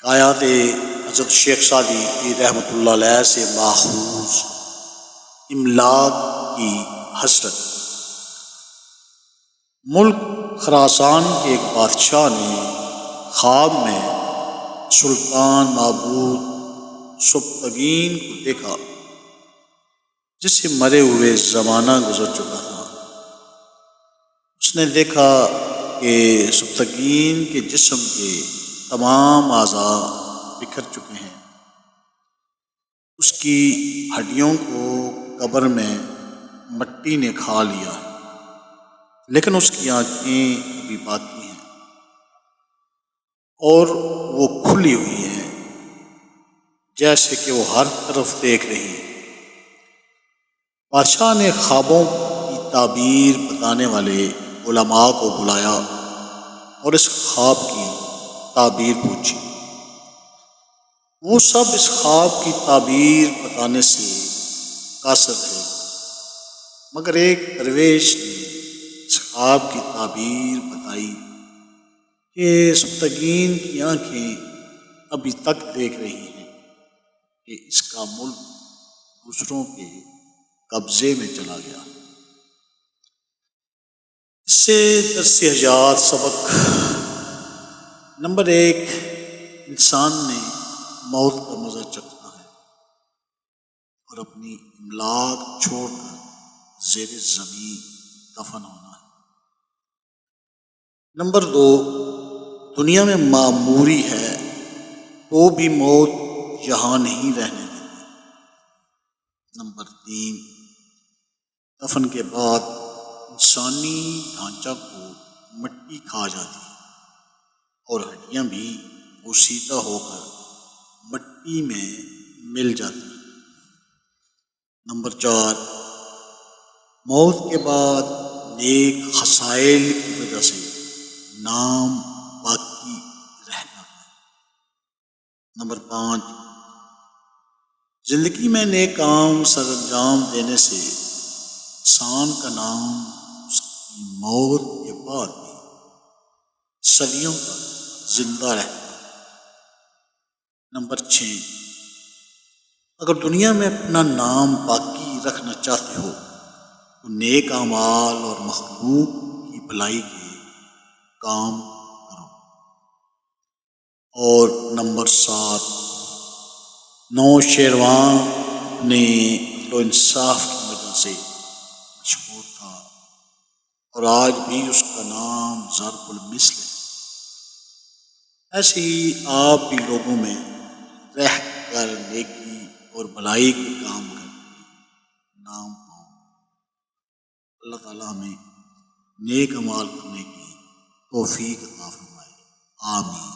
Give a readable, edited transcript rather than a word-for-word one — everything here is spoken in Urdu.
حکایات حضرت شیخ سعدی رحمۃ اللہ علیہ سے ماخوذ املاک کی حسرت۔ ملک خراسان کے ایک بادشاہ نے خواب میں سلطان معبود سبکتگین کو دیکھا، جس سے مرے ہوئے زمانہ گزر چکا تھا۔ اس نے دیکھا کہ سبکتگین کے جسم کے تمام اعضاء بکھر چکے ہیں، اس کی ہڈیوں کو قبر میں مٹی نے کھا لیا ہے، لیکن اس کی آنکھیں ابھی باقی ہیں اور وہ کھلی ہوئی ہیں، جیسے کہ وہ ہر طرف دیکھ رہی ہے۔ بادشاہ نے خوابوں کی تعبیر بتانے والے علماء کو بلایا اور اس خواب کی تعبیر پوچھی۔ وہ سب اس خواب کی تعبیر بتانے سے قاصر تھے، مگر ایک درویش نے اس خواب کی تعبیر بتائی کہ سبکتگین کی آنکھیں ابھی تک دیکھ رہی ہیں کہ اس کا ملک دوسروں کے قبضے میں چلا گیا۔ اس سے درس حیات سبق نمبر 1، انسان نے موت کا مزہ چکھنا ہے اور اپنی املاک چھوڑ کر زیر زمین دفن ہونا ہے۔ نمبر 2، دنیا میں معموری ہے تو بھی موت یہاں نہیں رہنے دیتی۔ نمبر 3، دفن کے بعد انسانی ڈھانچہ کو مٹی کھا جاتی ہے اور ہڈیاں بھی پوسیدہ ہو کر مٹی میں مل جاتی ہیں۔ نمبر 4، موت کے بعد نیک خصائل کی وجہ سے نام باقی رہنا ہے۔ نمبر 5، زندگی میں نیک کام سر انجام دینے سے انسان کا نام اس کی موت کے بعد بھی صدیوں تک زندہ رہتا ہے۔ نمبر 6، اگر دنیا میں اپنا نام باقی رکھنا چاہتے ہو تو نیک اعمال اور مخلوق کی بھلائی کے کام کرو۔ اور نمبر 7، نوشیروان اپنے عدل و انصاف کی وجہ سے مشہور تھا اور آج بھی اس کا نام ضرب المثل ہے۔ ایسے ہی آپ بھی لوگوں میں رہ کر نیکی اور بھلائی کے کام کر کے نام پاؤ۔ اللہ تعالیٰ ہمیں نیک اعمال کرنے کی توفیق عطا فرمائے، آمین۔